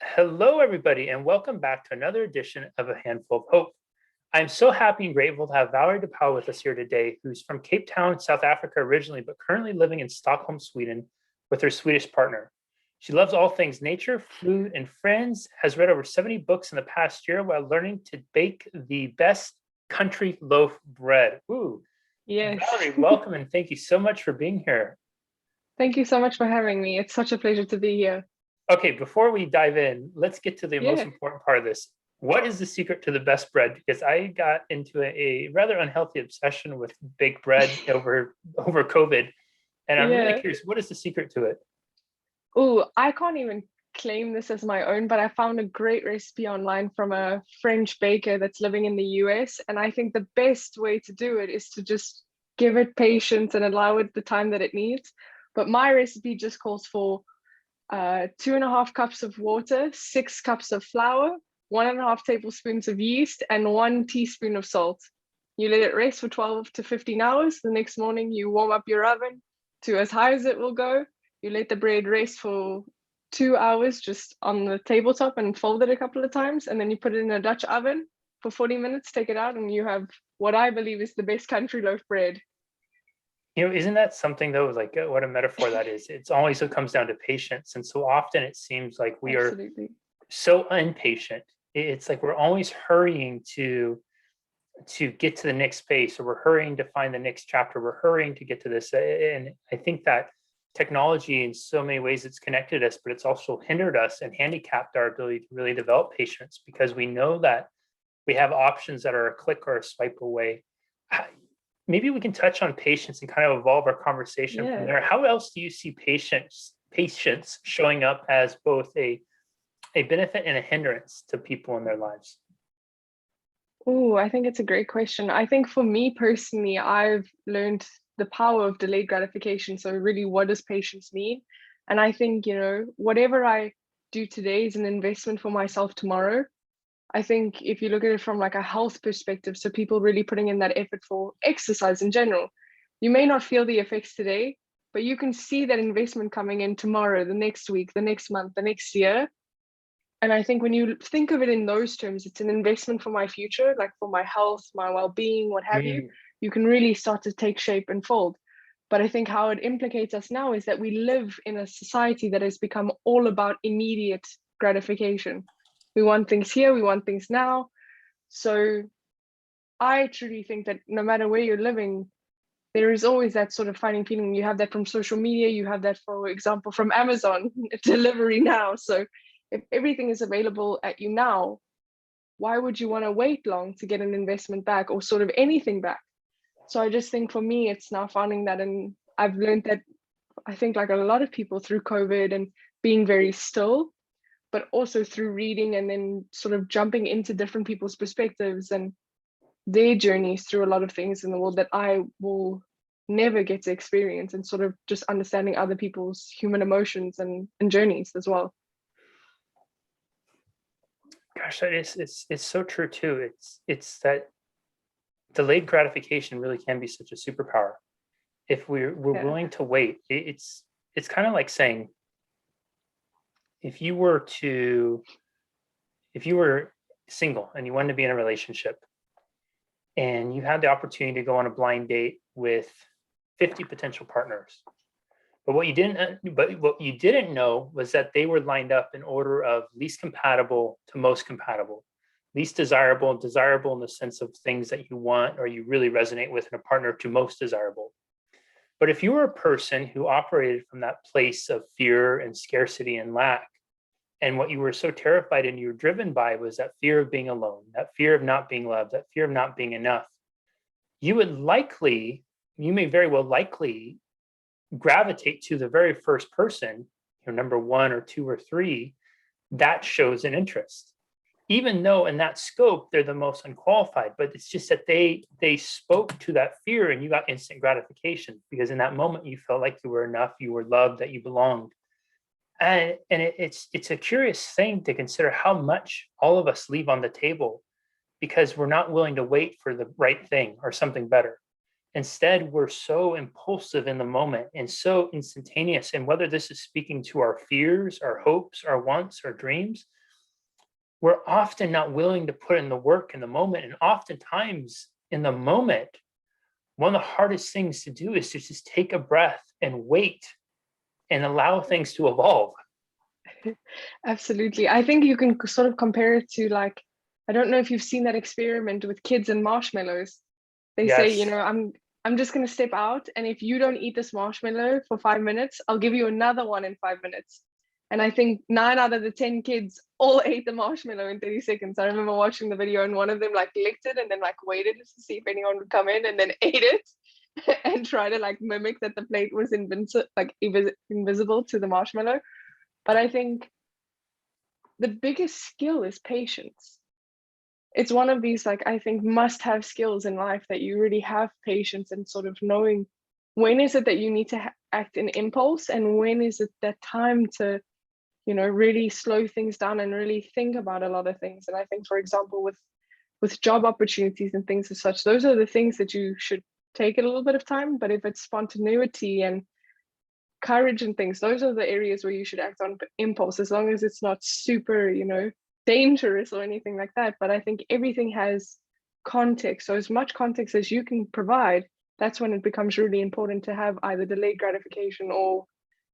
Hello, everybody, and welcome back to another edition of A Handful of Hope. I'm so happy and grateful to have Valerie De Pauw with us here today, who's from Cape Town, South Africa originally, but currently living in Stockholm, Sweden, with her Swedish partner. She loves all things nature, food, and friends, has read over 70 books in the past year while learning to bake the best country loaf bread. Ooh, Yes. Valerie, welcome, and thank you so much for being here. Thank you so much for having me. It's such a pleasure to be here. Okay, before we dive in, let's get to the most Yeah. important part of this. What is the secret to the best bread? Because I got into a rather unhealthy obsession with baked bread over COVID, and I'm really Yeah. curious, what is the secret to it? Oh, I can't even claim this as my own, but I found a great recipe online from a French baker that's living in the US. And I think the best way to do it is to just give it patience and allow it the time that it needs. But my recipe just calls for 2.5 cups of water, 6 cups of flour, 1.5 tablespoons of yeast, and 1 teaspoon of salt. You let it rest for 12 to 15 hours. The next morning, you warm up your oven to as high as it will go. You let the bread rest for 2 hours just on the tabletop and fold it a couple of times. And then you put it in a Dutch oven for 40 minutes, take it out, and you have what I believe is the best country loaf bread. Isn't that something though, like what a metaphor that is? It's always it comes down to patience. And so often it seems like we are Absolutely. so impatient. It's like we're always hurrying to get to the next space, or we're hurrying to find the next chapter, we're hurrying to get to this. And I think that technology in so many ways it's connected us, but it's also hindered us and handicapped our ability to really develop patience, because we know that we have options that are a click or a swipe away. Maybe we can touch on patience and kind of evolve our conversation from Yeah. there. How else do you see patience showing up as both a benefit and a hindrance to people in their lives? Oh, I think it's a great question. I think for me personally, I've learned the power of delayed gratification. So, really, what does patience mean? And I think, whatever I do today is an investment for myself tomorrow. I think if you look at it from like a health perspective, so people really putting in that effort for exercise in general, you may not feel the effects today, but you can see that investment coming in tomorrow, the next week, the next month, the next year. And I think when you think of it in those terms, it's an investment for my future, like for my health, my well-being, what have you. Mm, You can really start to take shape and fold. But I think how it implicates us now is that we live in a society that has become all about immediate gratification. We want things here, we want things now. So I truly think that no matter where you're living, there is always that sort of finding feeling. You have that from social media, you have that, for example, from Amazon delivery now. So if everything is available at you now, why would you want to wait long to get an investment back or sort of anything back? So I just think for me, it's now finding that, and I've learned that I think like a lot of people through COVID and being very still, but also through reading and then sort of jumping into different people's perspectives and their journeys through a lot of things in the world that I will never get to experience, and sort of just understanding other people's human emotions and journeys as well. gosh, that is it's so true too. It's that delayed gratification really can be such a superpower if we're Yeah. willing to wait. It's kind of like saying, if you were to if you were single and you wanted to be in a relationship, and you had the opportunity to go on a blind date with 50 potential partners, but what you didn't know was that they were lined up in order of least compatible to most compatible, least desirable, desirable in the sense of things that you want or you really resonate with in a partner, to most desirable. But if you were a person who operated from that place of fear and scarcity and lack, and what you were so terrified and you were driven by was that fear of being alone, that fear of not being loved, that fear of not being enough, you would likely, you may very well likely gravitate to the very first person, number one or two or three, that shows an interest. Even though in that scope they're the most unqualified, but it's just that they spoke to that fear and you got instant gratification, because in that moment you felt like you were enough, you were loved, that you belonged. And it's a curious thing to consider how much all of us leave on the table because we're not willing to wait for the right thing or something better. Instead, we're so impulsive in the moment and so instantaneous. And whether this is speaking to our fears, our hopes, our wants, our dreams, we're often not willing to put in the work in the moment. And oftentimes in the moment, one of the hardest things to do is to just take a breath and wait and allow things to evolve. Absolutely. I think you can sort of compare it to, like, I don't know if you've seen that experiment with kids and marshmallows. They say, you Yes. know, I'm just going to step out, and if you don't eat this marshmallow for 5 minutes, I'll give you another one in 5 minutes. And I think 9 out of the 10 kids all ate the marshmallow in 30 seconds. I remember watching the video, and one of them like licked it and then like waited to see if anyone would come in, and then ate it and try to like mimic that the plate was invisible to the marshmallow. But I think the biggest skill is patience. It's one of these, like, I think must have skills in life, that you really have patience and sort of knowing when is it that you need to act in impulse, and when is it that time to, you know, really slow things down and really think about a lot of things. And I think, for example, with job opportunities and things as such, those are the things that you should take a little bit of time. But if it's spontaneity and courage and things, those are the areas where you should act on impulse, as long as it's not super, you know, dangerous or anything like that. But I think everything has context. So as much context as you can provide, that's when it becomes really important to have either delayed gratification or,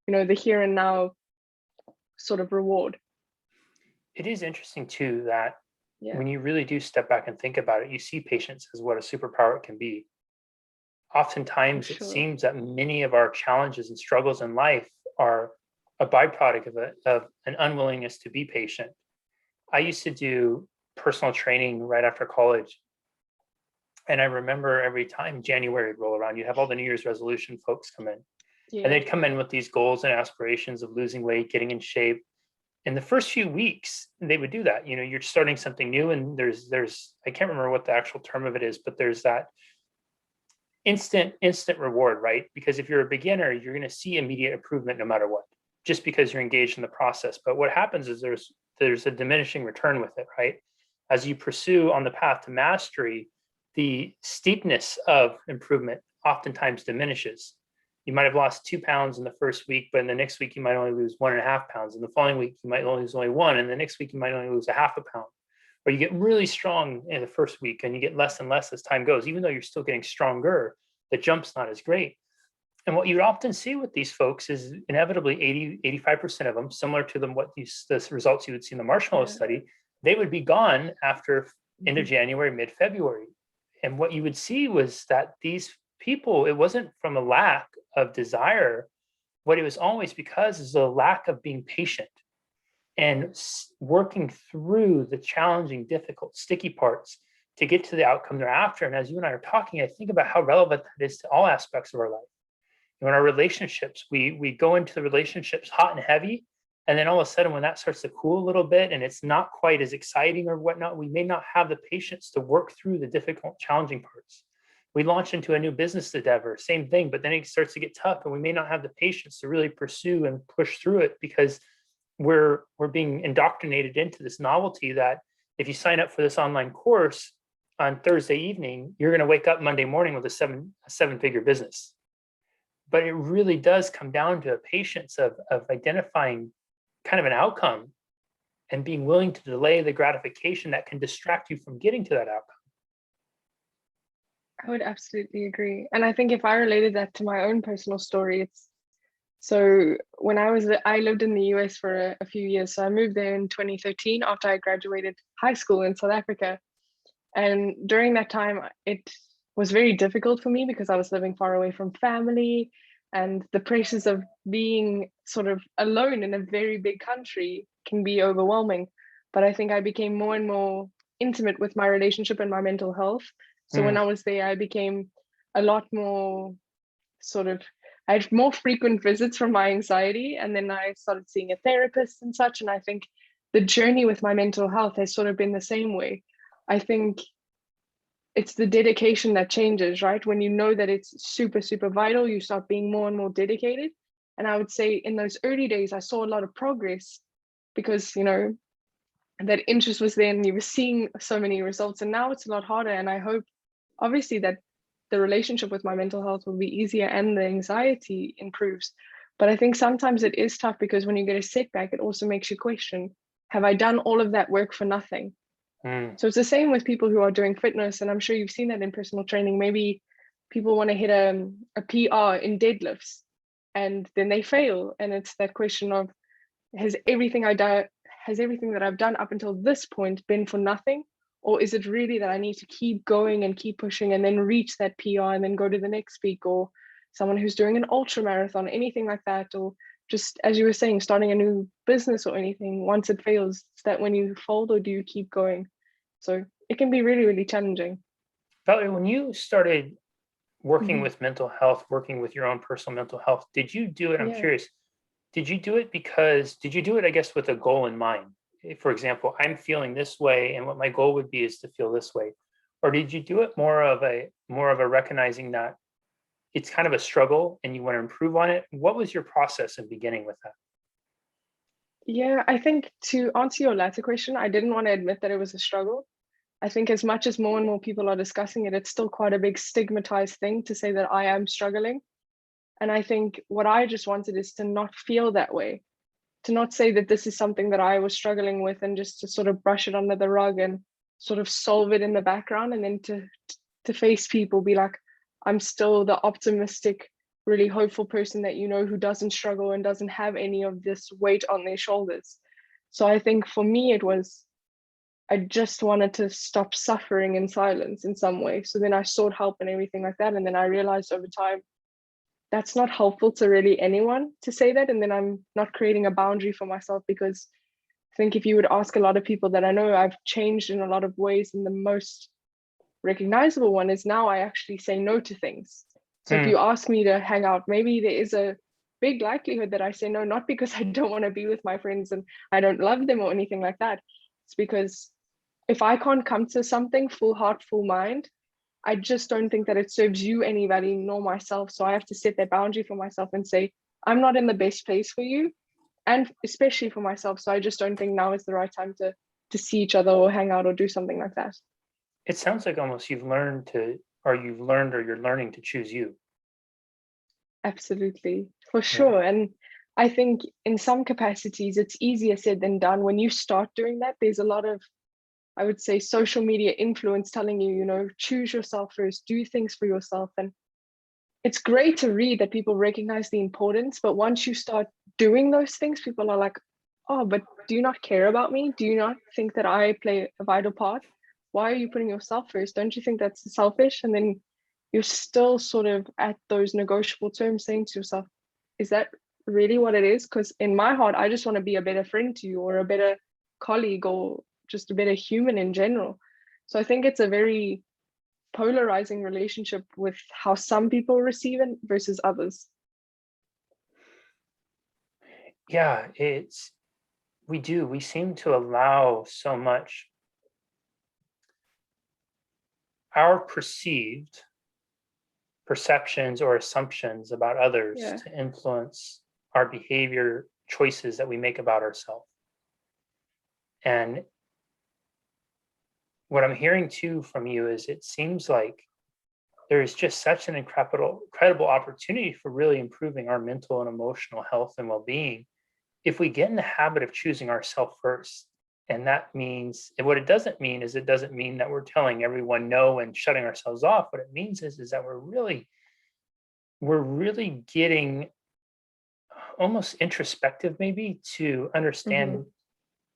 you know, the here and now sort of reward. It is interesting too that Yeah, when you really do step back and think about it, you see patience as what a superpower it can be. for Oftentimes, it sure. seems that many of our challenges and struggles in life are a byproduct of an unwillingness to be patient. I used to do personal training right after college. And I remember every time January would roll around, you have all the New Year's resolution folks come in. And Yeah. they'd come in with these goals and aspirations of losing weight, getting in shape. In the first few weeks, they would do that. You know, you're starting something new, and there's I can't remember what the actual term of it is, but there's that instant reward, right? Because if you're a beginner, you're going to see immediate improvement no matter what, just because you're engaged in the process. But what happens is there's a diminishing return with it, right? As you pursue on the path to mastery, the steepness of improvement oftentimes diminishes. You might have lost 2 pounds in the first week, but in the next week you might only lose 1.5 pounds. In the following week you might only lose only one, and the next week you might only lose a half a pound. Or you get really strong in the first week and you get less and less as time goes. Even though you're still getting stronger, the jump's not as great. And what you often see with these folks is inevitably 85% of them, similar to the results you would see in the marshmallow Yeah. study, they would be gone after end of Mhm. January, mid-February. And what you would see was that these people, it wasn't from a lack of desire. What it was always because is a lack of being patient and working through the challenging, difficult, sticky parts to get to the outcome they're after. And as you and I are talking, I think about how relevant that is to all aspects of our life. You know, in our relationships, we go into the relationships hot and heavy, and then all of a sudden, when that starts to cool a little bit and it's not quite as exciting or whatnot, we may not have the patience to work through the difficult, challenging parts. We launch into a new business endeavor, same thing, but then it starts to get tough, and we may not have the patience to really pursue and push through it because we're being indoctrinated into this novelty that if you sign up for this online course on Thursday evening, you're going to wake up Monday morning with a seven-figure business. But it really does come down to a patience of identifying kind of an outcome and being willing to delay the gratification that can distract you from getting to that outcome. I would absolutely agree. And I think if I related that to my own personal story, it's so when I lived in the US for a few years. So I moved there in 2013 after I graduated high school in South Africa. And during that time, it was very difficult for me because I was living far away from family, and the pressures of being sort of alone in a very big country can be overwhelming. But I think I became more and more intimate with my relationship and my mental health. So when Mm, I was there, I became a lot more sort of, I had more frequent visits from my anxiety, and then I started seeing a therapist and such. And I think the journey with my mental health has sort of been the same way. I think it's the dedication that changes, right? When you know that it's super, super vital, you start being more and more dedicated. And I would say in those early days, I saw a lot of progress because, you know, that interest was there and you were seeing so many results. And now it's a lot harder. And I hope, obviously, that the relationship with my mental health will be easier and the anxiety improves. But I think sometimes it is tough because when you get a setback, it also makes you question, have I done all of that work for nothing? Mm. So it's the same with people who are doing fitness. And I'm sure you've seen that in personal training. Maybe people want to hit a PR in deadlifts and then they fail. And it's that question of, has everything that I've done up until this point been for nothing? Or is it really that I need to keep going and keep pushing and then reach that PR and then go to the next peak? Or someone who's doing an ultra marathon, anything like that, or just as you were saying, starting a new business or anything, once it fails, is that when you fold or do you keep going? So it can be really, really challenging. Valerie, when you started working Mhm. with mental health, working with your own personal mental health, did you do it? I'm Yeah. curious. Did you do it, I guess, with a goal in mind? For example, I'm feeling this way, and what my goal would be is to feel this way. Or did you do it more of a recognizing that it's kind of a struggle and you want to improve on it? What was your process in beginning with that? Yeah, I think to answer your latter question, I didn't want to admit that it was a struggle. I think as much as more and more people are discussing it, it's still quite a big stigmatized thing to say that I am struggling. And I think what I just wanted is to not feel that way, to not say that this is something that I was struggling with and just to sort of brush it under the rug and sort of solve it in the background, and then to face people, be like, I'm still the optimistic, really hopeful person that you know who doesn't struggle and doesn't have any of this weight on their shoulders. So I think for me it was, I just wanted to stop suffering in silence in some way. So then I sought help and everything like that. And then I realized over time that's not helpful to really anyone to say that. And then I'm not creating a boundary for myself, because I think if you would ask a lot of people that I know, I've changed in a lot of ways. And the most recognizable one is now I actually say no to things. So if you Hmm. ask me to hang out, maybe there is a big likelihood that I say no, not because I don't want to be with my friends and I don't love them or anything like that. It's because if I can't come to something full heart, full mind, I just don't think that it serves you, anybody, nor myself. So I have to set that boundary for myself and say, I'm not in the best place for you, and especially for myself. So I just don't think now is the right time to see each other or hang out or do something like that. It sounds like almost or you're learning to choose you. Absolutely, for Yeah. sure. And I think in some capacities, it's easier said than done. When you start doing that, there's a lot of, I would say, social media influence telling you, choose yourself first, do things for yourself. And it's great to read that people recognize the importance, but once you start doing those things, people are like, oh, but do you not care about me? Do you not think that I play a vital part? Why are you putting yourself first? Don't you think that's selfish? And then you're still sort of at those negotiable terms saying to yourself, is that really what it is? Because in my heart, I just want to be a better friend to you, or a better colleague, or just a better human in general. So I think it's a very polarizing relationship with how some people receive it versus others. Yeah, we seem to allow so much our perceived perceptions or assumptions about others Yeah. to influence our behavior choices that we make about ourselves. And what I'm hearing too from you is it seems like there is just such an incredible opportunity for really improving our mental and emotional health and well-being if we get in the habit of choosing ourselves first. And that means, and what it doesn't mean is, it doesn't mean that we're telling everyone no and shutting ourselves off. What it means is that we're really getting almost introspective, maybe, to Mm-hmm. understand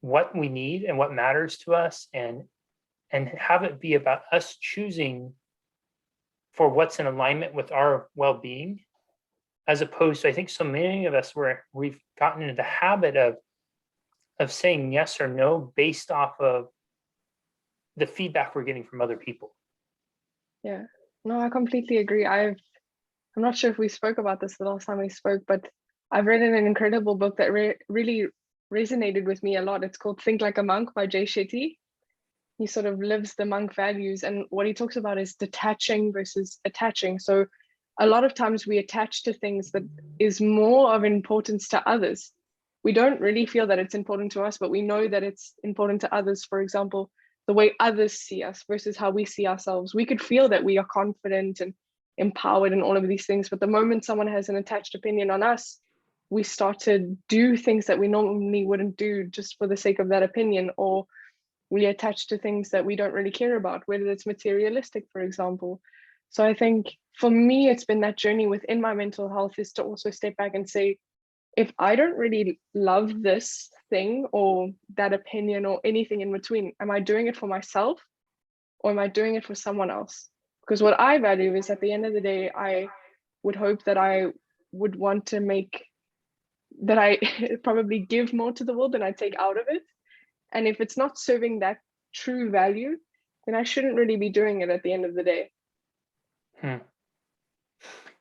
what we need and what matters to us, and have it be about us choosing for what's in alignment with our well-being, as opposed to, I think so many of us, where we've gotten into the habit of saying yes or no based off of the feedback we're getting from other people. Yeah. No, I completely agree. I'm not sure if we spoke about this the last time we spoke, but I've read an incredible book that really resonated with me a lot. It's called Think Like a Monk by Jay Shetty. He sort of lives the monk values, and what he talks about is detaching versus attaching. So a lot of times we attach to things that is more of importance to others. We don't really feel that it's important to us, but we know that it's important to others. For example, the way others see us versus how we see ourselves. We could feel that we are confident and empowered and all of these things, but the moment someone has an attached opinion on us, we start to do things that we normally wouldn't do just for the sake of that opinion, or we attach to things that we don't really care about, whether it's materialistic, for example. So I think for me, it's been that journey within my mental health is to also step back and say, if I don't really love this thing or that opinion or anything in between, am I doing it for myself or am I doing it for someone else? Because what I value is at the end of the day, I would hope that I would want to make that I probably give more to the world than I take out of it. And if it's not serving that true value, then I shouldn't really be doing it at the end of the day.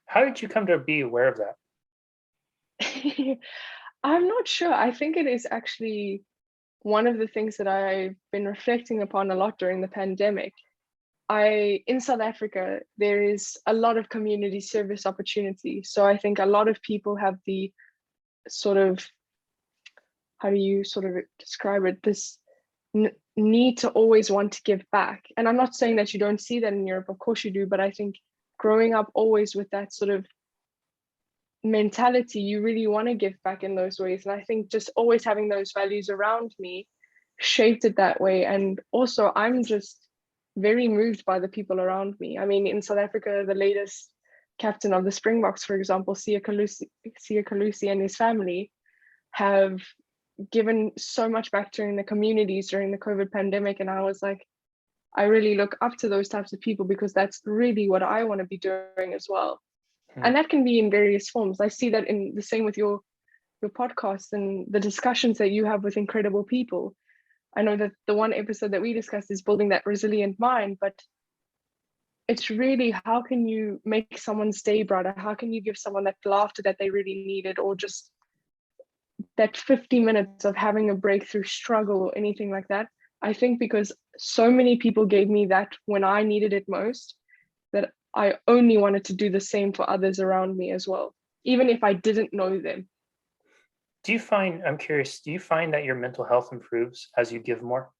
How did you come to be aware of that? I'm not sure. I think it is actually one of the things that I've been reflecting upon a lot during the pandemic. In South Africa, there is a lot of community service opportunity. So I think a lot of people have the sort of, how do you sort of describe it? This need to always want to give back. And I'm not saying that you don't see that in Europe, of course you do, but I think growing up always with that sort of mentality, you really want to give back in those ways. And I think just always having those values around me shaped it that way. And also I'm just very moved by the people around me. I mean, in South Africa, the latest captain of the Springboks, for example, Sia Kalusi and his family have given so much back during the communities during the COVID pandemic. And I was like, I really look up to those types of people because that's really what I want to be doing as well. And that can be in various forms. I see that in the same with your podcast and the discussions that you have with incredible people. I know that the one episode that we discussed is building that resilient mind, but it's really, how can you make someone's day brighter? How can you give someone that laughter that they really needed, or just that 50 minutes of having a breakthrough struggle or anything like that? I think because so many people gave me that when I needed it most, that I only wanted to do the same for others around me as well, even if I didn't know them. I'm curious, do you find that your mental health improves as you give more?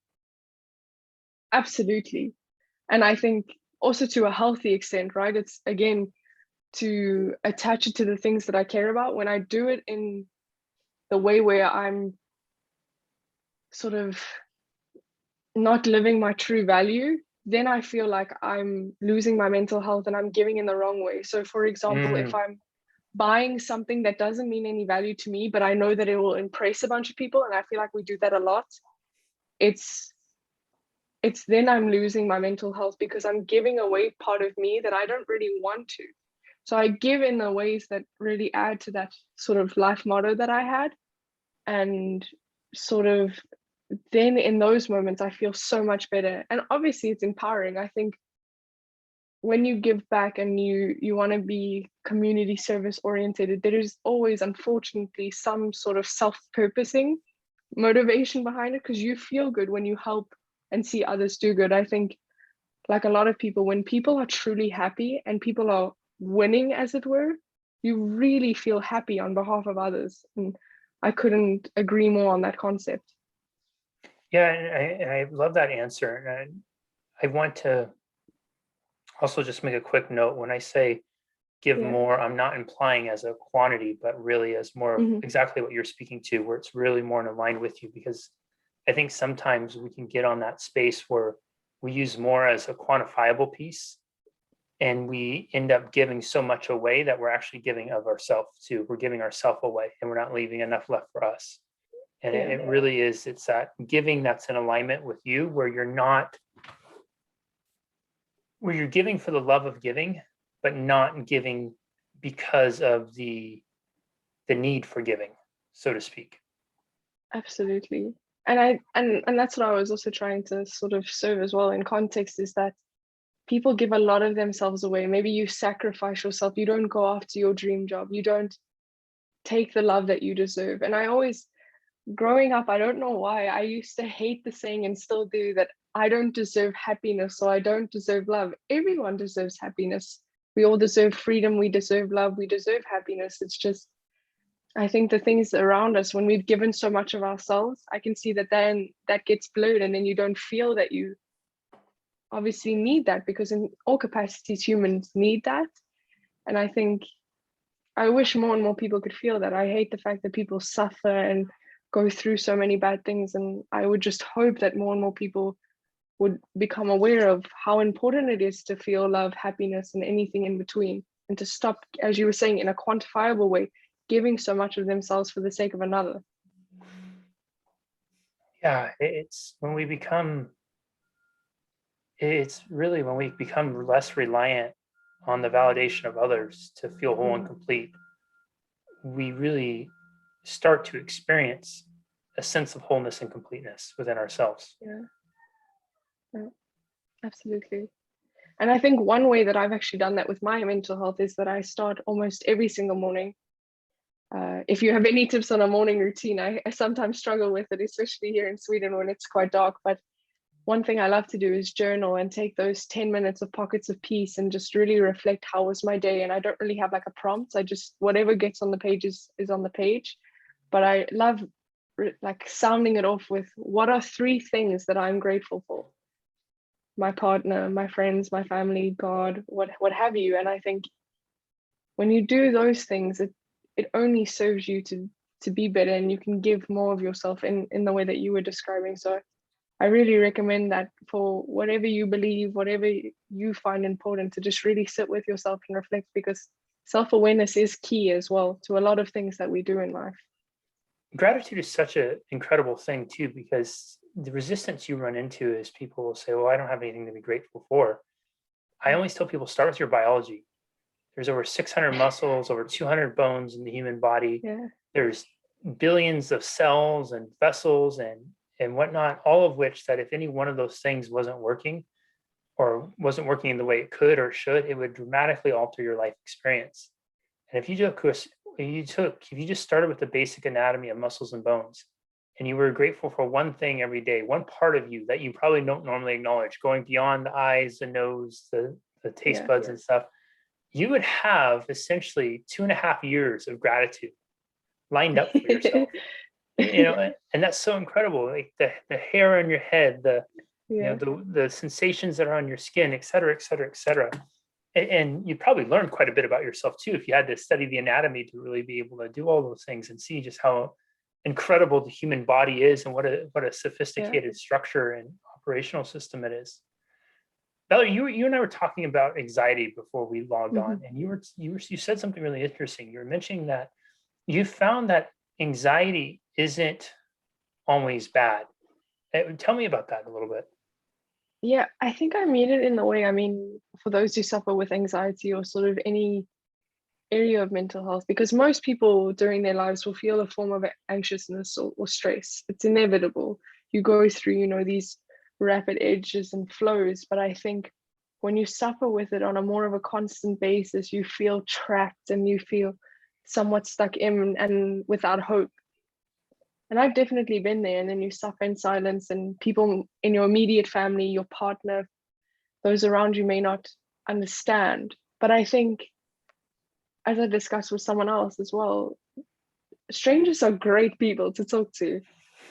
Absolutely. And I think also to a healthy extent, right? It's again, to attach it to the things that I care about. When I do it in the way where I'm sort of not living my true value, then I feel like I'm losing my mental health and I'm giving in the wrong way. So for example, if I'm buying something that doesn't mean any value to me, but I know that it will impress a bunch of people, and I feel like we do that a lot, it's then I'm losing my mental health because I'm giving away part of me that I don't really want to. So I give in the ways that really add to that sort of life motto that I had. And sort of then in those moments, I feel so much better. And obviously it's empowering. I think when you give back and you want to be community service oriented, there is always, unfortunately, some sort of self-purposing motivation behind it, because you feel good when you help and see others do good. I think, like a lot of people, when people are truly happy and people are winning, as it were, you really feel happy on behalf of others. And I couldn't agree more on that concept. Yeah, and I love that answer. And I want to also just make a quick note. When I say give more, I'm not implying as a quantity, but really as more of exactly what you're speaking to, where it's really more in line with you. Because I think sometimes we can get on that space where we use more as a quantifiable piece, and we end up giving so much away that we're actually giving of ourselves too. We're giving ourselves away and we're not leaving enough left for us. And it really is, it's that giving that's in alignment with you, where you're giving for the love of giving, but not giving because of the need for giving, so to speak. Absolutely. And that's what I was also trying to sort of serve as well in context, is that people give a lot of themselves away. Maybe you sacrifice yourself, you don't go after your dream job, you don't take the love that you deserve. And I always, growing up, I don't know why, I used to hate the saying, and still do, that I don't deserve happiness, so I don't deserve love. Everyone deserves happiness. We all deserve freedom, we deserve love, we deserve happiness. It's just I think the things around us, when we've given so much of ourselves, I can see that then that gets blurred, and then you don't feel that you obviously need that, because in all capacities humans need that. And I think I wish more and more people could feel that. I hate the fact that people suffer and go through so many bad things, and I would just hope that more and more people would become aware of how important it is to feel love, happiness, and anything in between, and to stop, as you were saying, in a quantifiable way, giving so much of themselves for the sake of another. Yeah, it's when we become, it's really when we become less reliant on the validation of others to feel whole and complete, we really start to experience a sense of wholeness and completeness within ourselves. Yeah, yeah, absolutely. And I think one way that I've actually done that with my mental health is that I start almost every single morning. If you have any tips on a morning routine, I sometimes struggle with it, especially here in Sweden when it's quite dark. But one thing I love to do is journal and take those 10 minutes of pockets of peace and just really reflect how was my day. And I don't really have like a prompt. I just, whatever gets on the page is on the page. But I love like sounding it off with, what are 3 things that I'm grateful for? My partner, my friends, my family, God, what have you. And I think when you do those things, it only serves you to be better, and you can give more of yourself in the way that you were describing. So I really recommend that for whatever you believe, whatever you find important, to just really sit with yourself and reflect, because self-awareness is key as well to a lot of things that we do in life. Gratitude is such an incredible thing too, because the resistance you run into is people will say, well, I don't have anything to be grateful for. I always tell people, start with your biology. There's over 600 muscles, over 200 bones in the human body. Yeah. There's billions of cells and vessels and whatnot, all of which, that if any one of those things wasn't working or wasn't working in the way it could or should, it would dramatically alter your life experience. And if you just started with the basic anatomy of muscles and bones, and you were grateful for one thing every day, one part of you that you probably don't normally acknowledge, going beyond the eyes, the nose, the taste buds and stuff, you would have essentially 2.5 years of gratitude lined up for yourself. And that's so incredible. Like the hair on your head, the sensations that are on your skin, et cetera, et cetera, et cetera. And you probably learned quite a bit about yourself too, if you had to study the anatomy to really be able to do all those things and see just how incredible the human body is, and what a sophisticated structure and operational system it is. Valerie, you and I were talking about anxiety before we logged on, and you said something really interesting. You were mentioning that you found that anxiety isn't always bad. Tell me about that a little bit. Yeah, I think I mean it in the way, I mean, for those who suffer with anxiety or sort of any area of mental health, because most people during their lives will feel a form of anxiousness or stress. It's inevitable. You go through, these rapid edges and flows. But I think when you suffer with it on a more of a constant basis, you feel trapped and you feel somewhat stuck in and without hope. And I've definitely been there. And then you suffer in silence, and people in your immediate family, your partner, those around you may not understand. But I think, as I discussed with someone else as well, strangers are great people to talk to.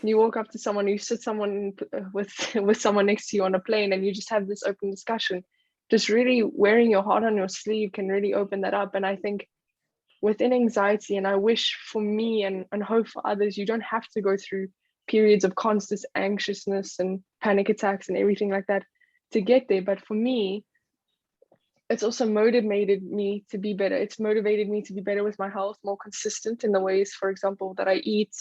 You walk up to someone, you sit someone with someone next to you on a plane, and you just have this open discussion. Just really wearing your heart on your sleeve can really open that up. And I think within anxiety, and I wish for me and hope for others, you don't have to go through periods of constant anxiousness and panic attacks and everything like that to get there. But for me, it's also motivated me to be better. It's motivated me to be better with my health, more consistent in the ways, for example, that I eat,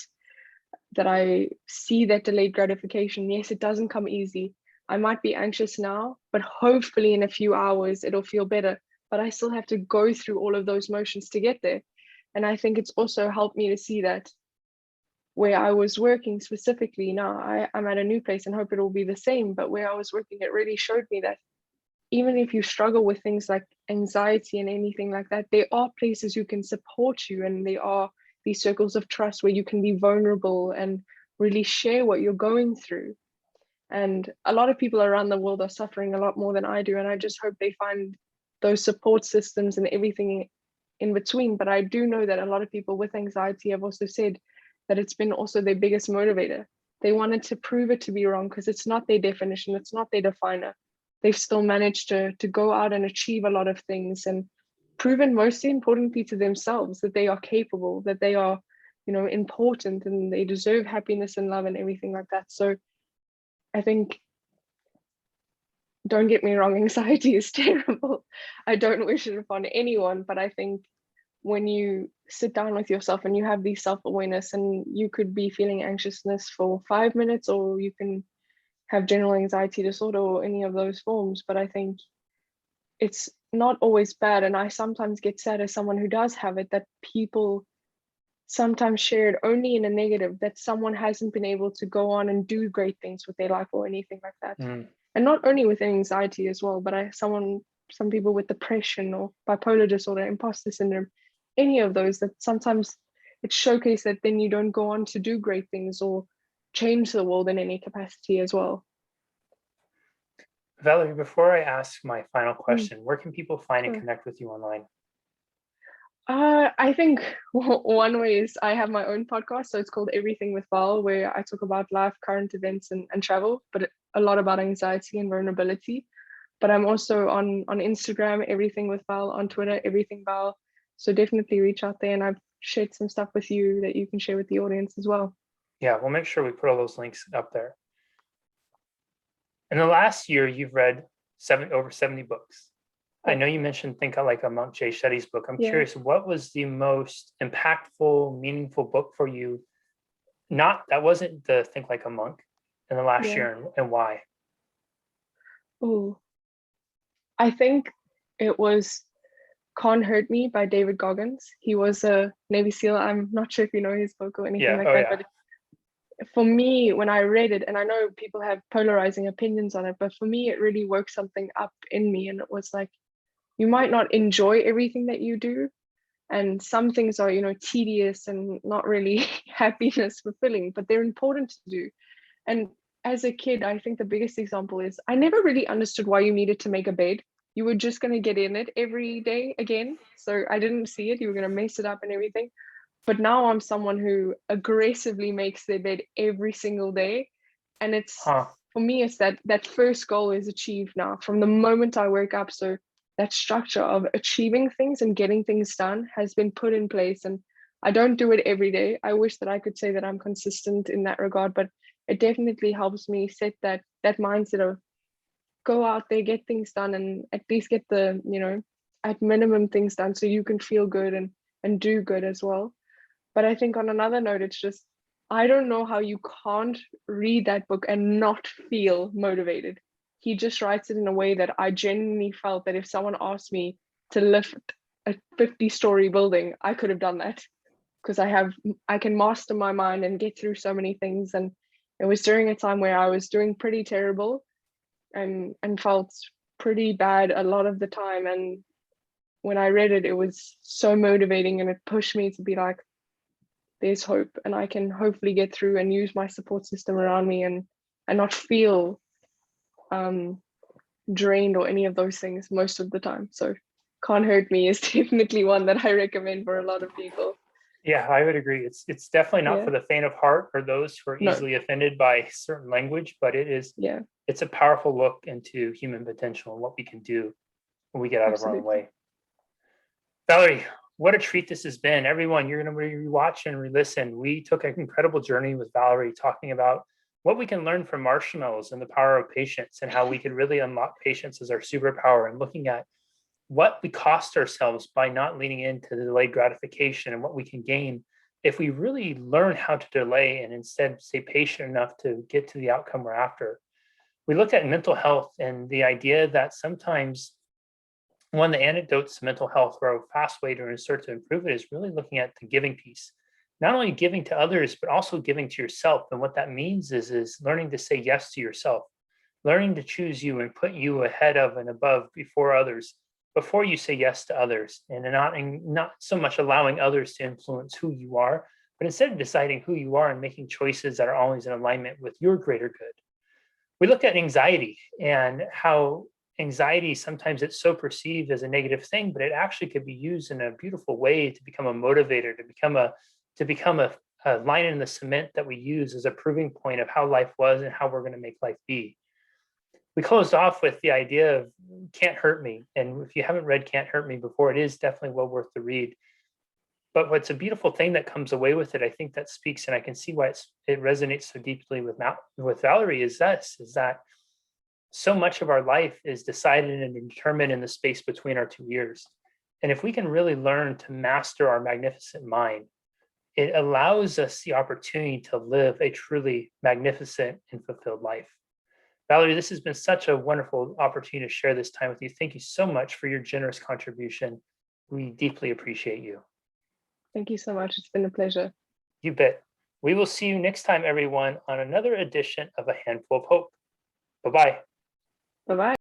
that I see that delayed gratification. Yes, it doesn't come easy. I might be anxious now, but hopefully in a few hours it'll feel better. But I still have to go through all of those motions to get there. And I think it's also helped me to see that where I was working specifically, now I'm at a new place and hope it will be the same. But where I was working, it really showed me that even if you struggle with things like anxiety and anything like that, there are places who can support you, and there are these circles of trust where you can be vulnerable and really share what you're going through. And a lot of people around the world are suffering a lot more than I do, and I just hope they find those support systems and everything in between. But I do know that a lot of people with anxiety have also said that it's been also their biggest motivator. They wanted to prove it to be wrong because it's not their definition, it's not their definer. They've still managed to go out and achieve a lot of things and proven, most importantly, to themselves that they are capable, that they are, you know, important, and they deserve happiness and love and everything like that. So I think, don't get me wrong, anxiety is terrible. I don't wish it upon anyone, but I think when you sit down with yourself and you have these self-awareness, and you could be feeling anxiousness for 5 minutes, or you can have general anxiety disorder or any of those forms, but I think it's not always bad. And I sometimes get sad as someone who does have it, that people sometimes share it only in a negative, that someone hasn't been able to go on and do great things with their life or anything like that. And not only with anxiety as well, but some people with depression or bipolar disorder, imposter syndrome, any of those, that sometimes it's showcased that then you don't go on to do great things or change the world in any capacity as well. Valerie, before I ask my final question, where can people find and connect with you online? I think one way is I have my own podcast, so it's called Everything with Val, where I talk about life, current events, and travel, but a lot about anxiety and vulnerability. But I'm also on Instagram, Everything with Val, on Twitter, Everything Val. So definitely reach out there, and I've shared some stuff with you that you can share with the audience as well. Yeah, we'll make sure we put all those links up there. In the last year, you've read over 70 books. I know you mentioned Think Like a Monk, Jay Shetty's book. I'm curious, what was the most impactful, meaningful book for you? That wasn't the Think Like a Monk in the last year, and why? Oh, I think it was Can't Hurt Me by David Goggins. He was a Navy SEAL. I'm not sure if you know his book or anything like that, but for me, when I read it, and I know people have polarizing opinions on it, but for me, it really woke something up in me. And it was like, you might not enjoy everything that you do, and some things are, you know, tedious and not really happiness fulfilling, but they're important to do. And as a kid, I think the biggest example is I never really understood why you needed to make a bed. You were just going to get in it every day again. So I didn't see it. You were going to mess it up and everything. But now I'm someone who aggressively makes their bed every single day. And it's, for me, it's that first goal is achieved now from the moment I wake up. So that structure of achieving things and getting things done has been put in place. And I don't do it every day. I wish that I could say that I'm consistent in that regard, but it definitely helps me set that mindset of go out there, get things done, and at least get the, you know, at minimum things done so you can feel good and do good as well. But I think on another note, it's just, I don't know how you can't read that book and not feel motivated. He just writes it in a way that I genuinely felt that if someone asked me to lift a 50-story building, I could have done that, because I can master my mind and get through so many things. And it was during a time where I was doing pretty terrible and felt pretty bad a lot of the time. And when I read it, it was so motivating, and it pushed me to be like, there's hope, and I can hopefully get through and use my support system around me and not feel drained or any of those things most of the time. So Can't Hurt Me is definitely one that I recommend for a lot of people. Yeah, I would agree. It's definitely not for the faint of heart or those who are easily offended by certain language, but it's a powerful look into human potential and what we can do when we get out of our own way. Valerie, what a treat this has been. Everyone, you're going to rewatch and re-listen. We took an incredible journey with Valerie, talking about what we can learn from marshmallows and the power of patience, and how we can really unlock patience as our superpower, and looking at what we cost ourselves by not leaning into the delayed gratification, and what we can gain if we really learn how to delay and instead stay patient enough to get to the outcome we're after. We looked at mental health and the idea that sometimes one of the antidotes to mental health, or a fast way to start to improve it, is really looking at the giving piece. Not only giving to others, but also giving to yourself. And what that means is learning to say yes to yourself, learning to choose you and put you ahead of and above before others, before you say yes to others, and not so much allowing others to influence who you are, but instead deciding who you are and making choices that are always in alignment with your greater good. We looked at anxiety and how anxiety, sometimes it's so perceived as a negative thing, but it actually could be used in a beautiful way to become a motivator, to become a line in the cement that we use as a proving point of how life was and how we're going to make life be. We closed off with the idea of Can't Hurt Me. And if you haven't read Can't Hurt Me before, it is definitely well worth the read. But what's a beautiful thing that comes away with it, I think that speaks, and I can see why it resonates so deeply with Valerie, is that so much of our life is decided and determined in the space between our two ears. And if we can really learn to master our magnificent mind, it allows us the opportunity to live a truly magnificent and fulfilled life. Valerie, this has been such a wonderful opportunity to share this time with you. Thank you so much for your generous contribution. We deeply appreciate you. Thank you so much. It's been a pleasure. You bet. We will see you next time, everyone, on another edition of A Handful of Hope. Bye-bye. Bye-bye.